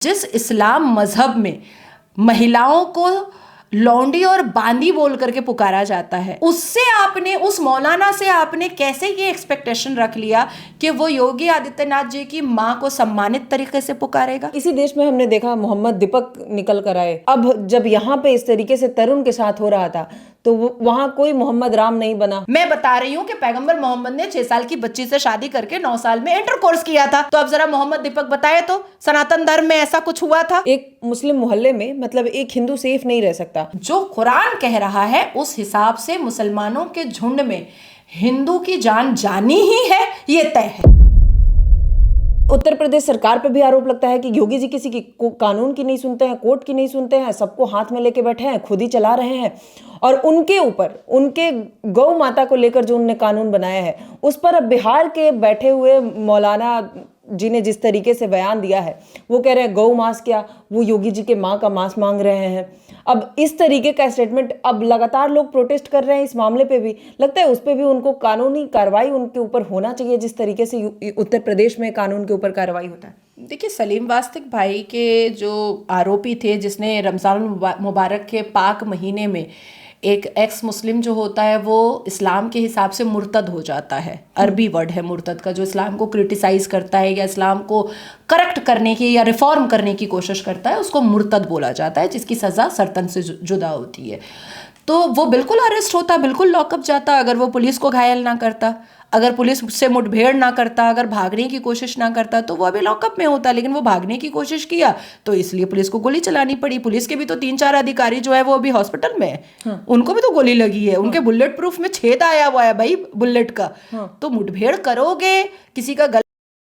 जिस इस्लाम मजहब में महिलाओं को लौंडी और बांदी बोल करके पुकारा जाता है, उससे आपने, उस मौलाना से आपने कैसे ये एक्सपेक्टेशन रख लिया कि वो योगी आदित्यनाथ जी की माँ को सम्मानित तरीके से पुकारेगा। इसी देश में हमने देखा मोहम्मद दीपक निकल कर आए। अब जब यहाँ पे इस तरीके से तरुण के साथ हो रहा था तो वहां कोई मोहम्मद राम नहीं बना। मैं बता रही हूँ कि पैगंबर मोहम्मद ने 6 साल की बच्ची से शादी करके 9 साल में इंटरकोर्स किया था। तो अब जरा मोहम्मद दीपक बताए तो सनातन धर्म में ऐसा कुछ हुआ था? एक मुस्लिम मोहल्ले में मतलब एक हिंदू सेफ नहीं रह सकता। जो कुरान कह रहा है उस हिसाब से मुसलमानों के झुंड में हिंदू की जान जानी ही है, ये तय है। उत्तर प्रदेश सरकार पे भी आरोप लगता है कि योगी जी किसी की कानून की नहीं सुनते हैं, कोर्ट की नहीं सुनते हैं, सबको हाथ में लेके बैठे हैं, खुद ही चला रहे हैं। और उनके ऊपर, उनके गौ माता को लेकर जो उन्होंने कानून बनाया है उस पर अब बिहार के बैठे हुए मौलाना जी ने जिस तरीके से बयान दिया है, वो कह रहे हैं गौ मांस क्या, वो योगी जी के माँ का मांस मांग रहे हैं। अब इस तरीके का स्टेटमेंट, अब लगातार लोग प्रोटेस्ट कर रहे हैं इस मामले पे भी। लगता है उस पे भी उनको कानूनी कार्रवाई उनके ऊपर होना चाहिए, जिस तरीके से उत्तर प्रदेश में कानून के ऊपर कार्रवाई होता है। देखिए, सलीम वास्तिक भाई के जो आरोपी थे, जिसने रमज़ान मुबारक के पाक महीने में एक एक्स मुस्लिम जो होता है वो इस्लाम के हिसाब से मुर्तद हो जाता है। अरबी वर्ड है मुर्तद का, जो इस्लाम को क्रिटिसाइज करता है या इस्लाम को करेक्ट करने की या रिफॉर्म करने की कोशिश करता है, उसको मुर्तद बोला जाता है, जिसकी सज़ा सर्तन से जुदा होती है। तो वो बिल्कुल अरेस्ट होता, बिल्कुल लॉकअप जाता अगर वो पुलिस को घायल ना करता, अगर पुलिस से मुठभेड़ ना करता, अगर भागने की कोशिश ना करता, तो वो अभी लॉकअप में होता। लेकिन वो भागने की कोशिश किया तो इसलिए पुलिस को गोली चलानी पड़ी। पुलिस के भी तो 3-4 अधिकारी जो है वो अभी हॉस्पिटल में है। हाँ। उनको भी तो गोली लगी है। हाँ। उनके बुलेट प्रूफ में छेद आया हुआ है भाई बुलेट का। हाँ। तो मुठभेड़ करोगे, किसी का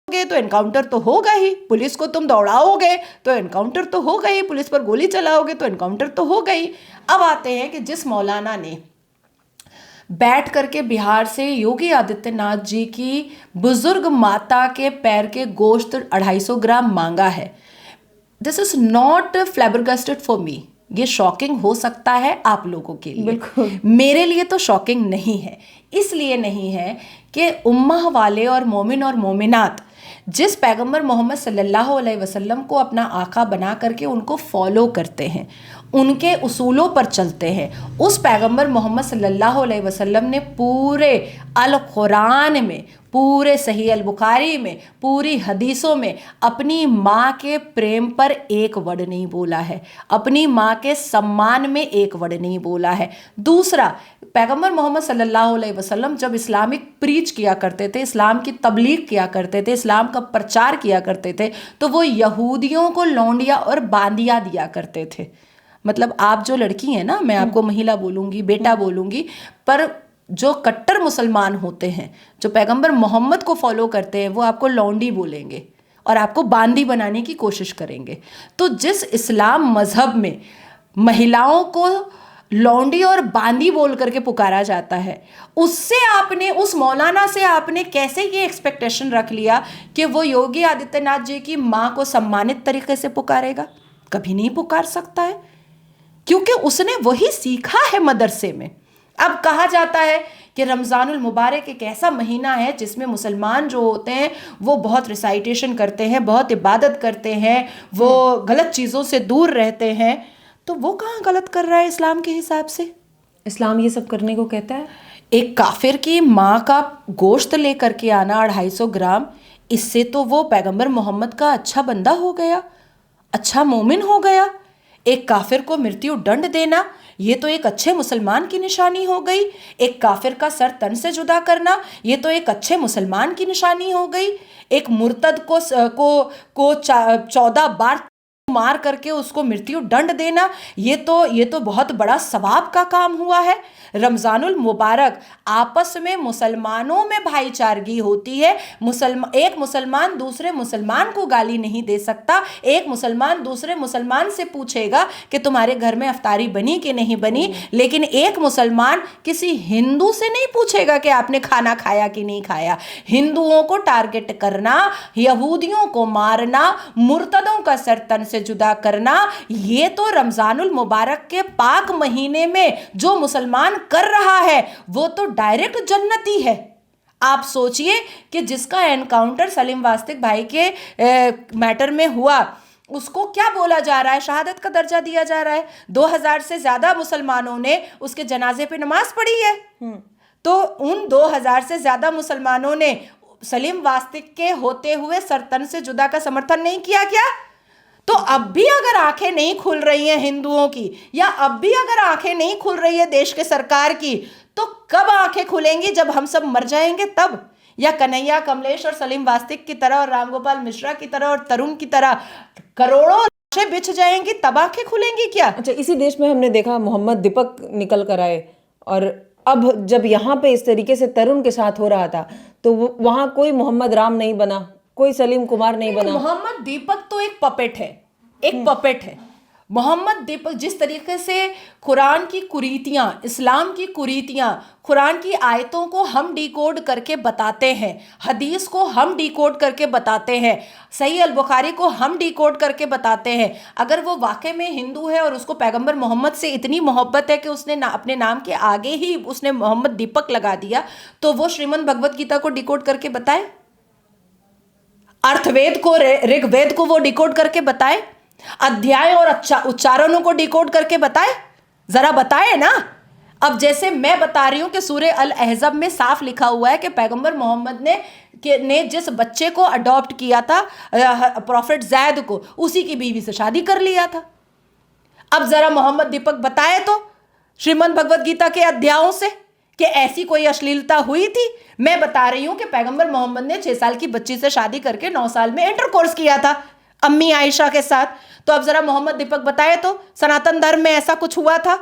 तो एनकाउंटर तो होगा ही। पुलिस को तुम दौड़ाओगे तो एनकाउंटर तो होगा ही। पुलिस पर गोली चलाओगे तो एनकाउंटर तो होगा ही। अब आते हैं कि जिस मौलाना ने बैठ करके बिहार से योगी आदित्यनाथ जी की बुजुर्ग माता के पैर के गोश्त 250 ग्राम मांगा है, this is not फ्लैबरगास्टेड for me. ये शॉकिंग हो सकता है आप लोगों के लिए, मेरे लिए तो शॉकिंग नहीं है। इसलिए नहीं है कि उम्मा वाले और मोमिन और मोमिनात जिस पैगंबर मोहम्मद सल्लल्लाहु अलैहि वसल्लम को अपना आका बना करके उनको फॉलो करते हैं, उनके उसूलों पर चलते हैं, उस पैगंबर मोहम्मद सल्लल्लाहु अलैहि वसल्लम ने पूरे अल कुरान में, पूरे सही अल बुखारी में, पूरी हदीसों में अपनी माँ के प्रेम पर एक वर्ड नहीं बोला है, अपनी माँ के सम्मान में एक वर्ड नहीं बोला है। दूसरा, पैगंबर मोहम्मद सल्लल्लाहु अलैहि वसल्लम जब इस्लामिक प्रीच किया करते थे, इस्लाम की तबलीग किया करते थे, इस्लाम का प्रचार किया करते थे, तो वो यहूदियों को लौंडिया और बांदिया दिया करते थे। मतलब आप जो लड़की हैं ना, मैं आपको महिला बोलूँगी, बेटा बोलूँगी, पर जो कट्टर मुसलमान होते हैं, जो पैगंबर मोहम्मद को फॉलो करते हैं, वो आपको लौंडी बोलेंगे और आपको बांदी बनाने की कोशिश करेंगे। तो जिस इस्लाम मजहब में महिलाओं को लौंडी और बांदी बोल करके पुकारा जाता है, उससे आपने, उस मौलाना से आपने कैसे ये एक्सपेक्टेशन रख लिया कि वो योगी आदित्यनाथ जी की माँ को सम्मानित तरीके से पुकारेगा? कभी नहीं पुकार सकता है, क्योंकि उसने वही सीखा है मदरसे में। अब कहा जाता है कि रमज़ानुल मुबारक एक ऐसा महीना है जिसमें मुसलमान जो होते हैं वो बहुत रिसाइटेशन करते हैं, बहुत इबादत करते हैं, वो गलत चीज़ों से दूर रहते हैं। तो वो कहाँ गलत कर रहा है इस्लाम के हिसाब से? इस्लाम ये सब करने को कहता है? एक काफिर की माँ का गोश्त लेकर के आना 250 ग्राम, इससे तो वो पैगंबर मोहम्मद का अच्छा बंदा हो गया, अच्छा मोमिन हो गया। एक काफिर को मृत्यु दंड देना, ये तो एक अच्छे मुसलमान की निशानी हो गई। एक काफिर का सर तन से जुदा करना, ये तो एक अच्छे मुसलमान की निशानी हो गई। एक मुर्तद को 14 बार मार करके उसको मृत्यु दंड देना, ये तो बहुत बड़ा सवाब का काम हुआ है। रमज़ानुल मुबारक आपस में मुसलमानों में भाईचारगी होती है। एक मुसलमान दूसरे मुसलमान को गाली नहीं दे सकता। एक मुसलमान दूसरे मुसलमान से पूछेगा कि तुम्हारे घर में अफ्तारी बनी कि नहीं बनी, लेकिन एक मुसलमान किसी हिंदू से नहीं पूछेगा कि आपने खाना खाया कि नहीं खाया। हिंदुओं को टारगेट करना, यहूदियों को मारना, मुर्तदों का सर तन से जुदा करना, ये तो रमज़ानुल मुबारक के पाक महीने में जो मुसलमान कर रहा है वो तो डायरेक्ट जन्नती है। आप सोचिए कि जिसका एनकाउंटर सलीम वास्तिक भाई के मैटर में हुआ, उसको क्या बोला जा रहा है, शहादत का दर्जा दिया जा रहा है। 2000 से ज्यादा मुसलमानों ने उसके जनाजे पे नमाज पढ़ी है। तो उन 2000 से ज्यादा मुसलमानों ने सलीम वास्तिक के होते हुए सरतन से जुदा का समर्थन नहीं किया क्या? तो अब भी अगर आंखें नहीं खुल रही हैं हिंदुओं की, या अब भी अगर आंखें नहीं खुल रही है देश के सरकार की, तो कब आंखें खुलेंगी? जब हम सब मर जाएंगे तब? या कन्हैया, कमलेश और सलीम वास्तिक की तरह और रामगोपाल मिश्रा की तरह और तरुण की तरह करोड़ों लाशें बिछ जाएंगी तब आंखें खुलेंगी क्या? अच्छा, इसी देश में हमने देखा मोहम्मद दीपक निकल कर आए, और अब जब यहाँ पे इस तरीके से तरुण के साथ हो रहा था तो वहां कोई मोहम्मद राम नहीं बना, कोई सलीम कुमार नहीं बना। मोहम्मद दीपक तो एक पपेट है, एक पपेट है। मोहम्मद दीपक जिस तरीके से कुरान की कुरीतियां, इस्लाम की कुरीतियां, कुरान की आयतों को हम डिकोड करके बताते हैं, हदीस को हम डिकोड करके बताते हैं, सही अल बुखारी को हम डिकोड करके बताते हैं। अगर वो वाकई में हिंदू है और उसको पैगंबर मोहम्मद से इतनी मोहब्बत है कि उसने अपने नाम के आगे ही उसने मोहम्मद दीपक लगा दिया, तो वो श्रीमद् भगवत गीता को डिकोड करके बताए, अर्थवेद को, ऋग्वेद को वो डिकोड करके बताए, अध्याय और उच्चारणों को डिकोड करके बताए, जरा बताए ना। अब जैसे मैं बता रही हूं कि सूरह अल अहज़ब में साफ लिखा हुआ है कि पैगंबर मोहम्मद ने जिस बच्चे को अडॉप्ट किया था, प्रॉफिट जैद को, उसी की बीवी से शादी कर लिया था। अब जरा मोहम्मद दीपक बताए तो श्रीमद् भगवत गीता के अध्यायों से कि ऐसी कोई अश्लीलता हुई थी। मैं बता रही हूं कि पैगंबर मोहम्मद ने 6 साल की बच्ची से शादी करके 9 साल में इंटरकोर्स किया था अम्मी आयशा के साथ। तो अब जरा मोहम्मद दीपक बताए तो सनातन धर्म में ऐसा कुछ हुआ था?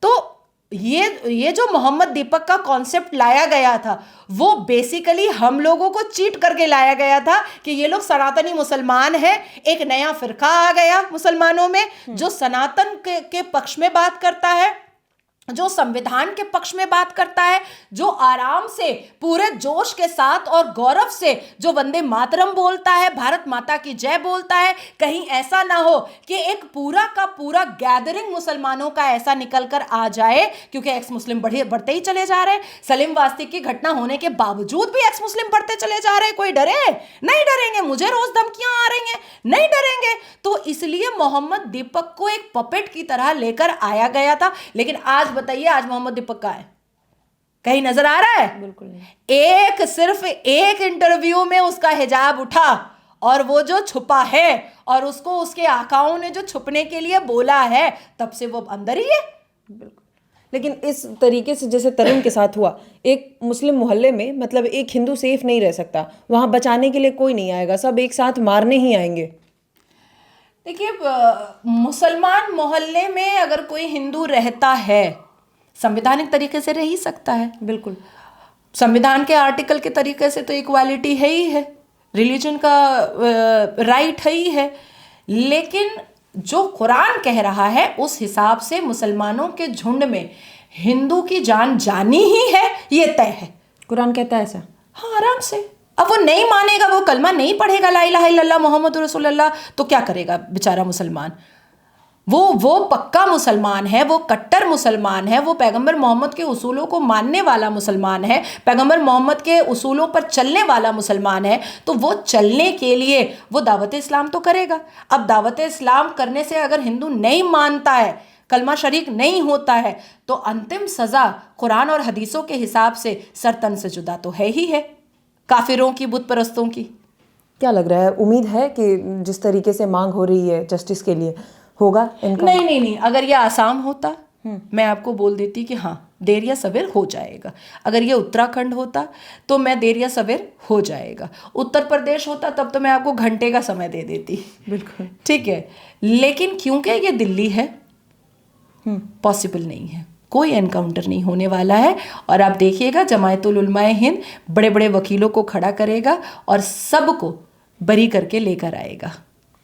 तो ये जो मोहम्मद दीपक का कॉन्सेप्ट लाया गया था वो बेसिकली हम लोगों को चीट करके लाया गया था कि ये लोग सनातनी मुसलमान हैं। एक नया फिरका आ गया मुसलमानों में जो सनातन के पक्ष में बात करता है, जो संविधान के पक्ष में बात करता है, जो आराम से पूरे जोश के साथ और गौरव से जो वंदे मातरम बोलता है, भारत माता की जय बोलता है। कहीं ऐसा ना हो कि एक पूरा का पूरा गैदरिंग मुसलमानों का ऐसा निकल कर आ जाए, क्योंकि एक्स मुस्लिम बढ़ते ही चले जा रहे हैं। सलीम वास्तिक की घटना होने के बावजूद भी एक्स मुस्लिम बढ़ते चले जा रहे हैं। कोई डरे? नहीं डरेंगे। मुझे रोज धमकियां आ रही हैं, नहीं डरेंगे। तो इसलिए मोहम्मद दीपक को एक पपेट की तरह लेकर आया गया था। लेकिन आज बताइए, आज मोहम्मद दीपक का है? कहीं नजर आ रहा है? बिल्कुल नहीं। सिर्फ एक इंटरव्यू में उसका हिजाब उठा और वो जो छुपा है और उसको उसके आकाओं ने जो छुपने के लिए बोला है, तब से वो अंदर ही है। बिल्कुल। लेकिन इस तरीके से जैसे तरुण के साथ हुआ, एक मुस्लिम मोहल्ले में मतलब एक हिंदू सेफ नहीं रह सकता, वहां बचाने के लिए कोई नहीं आएगा, सब एक साथ मारने ही आएंगे। देखिए, मुसलमान मोहल्ले में अगर कोई हिंदू रहता है, संवैधानिक तरीके से रह ही सकता है। बिल्कुल, संविधान के आर्टिकल के तरीके से तो इक्वालिटी है ही है, रिलीजन का राइट है ही है। लेकिन जो कुरान कह रहा है उस हिसाब से मुसलमानों के झुंड में हिंदू की जान जानी ही है, ये तय है। कुरान कहता है ऐसा? हाँ, आराम से। अब वो नहीं मानेगा, वो कलमा नहीं पढ़ेगा ला इलाहा इल्लल्लाह मोहम्मद रसूलुल्लाह, तो क्या करेगा बेचारा मुसलमान? वो पक्का मुसलमान है, वो कट्टर मुसलमान है, वो पैगंबर मोहम्मद के उसूलों को मानने वाला मुसलमान है, पैगंबर मोहम्मद के उसूलों पर चलने वाला मुसलमान है। तो वो चलने के लिए वो दावत इस्लाम तो करेगा। अब दावत इस्लाम करने से अगर हिंदू नहीं मानता है, कलमा शरीक नहीं होता है, तो अंतिम सज़ा कुरान और हदीसों के हिसाब से सरतन से जुदा तो है ही है, काफिरों की, बुत परस्तों की। क्या लग रहा है, उम्मीद है कि जिस तरीके से मांग हो रही है जस्टिस के लिए होगा इनका? नहीं, अगर ये आसाम होता मैं आपको बोल देती कि हाँ देर या सवेर हो जाएगा। अगर ये उत्तराखंड होता तो मैं देर या सवेर हो जाएगा। उत्तर प्रदेश होता तब तो मैं आपको घंटे का समय दे देती। बिल्कुल ठीक है, लेकिन क्योंकि ये दिल्ली है, पॉसिबल नहीं है, कोई एनकाउंटर नहीं होने वाला है। और आप देखिएगा जमायतुल उलमाए हिंद बड़े बड़े वकीलों को खड़ा करेगा और सबको बरी करके लेकर आएगा।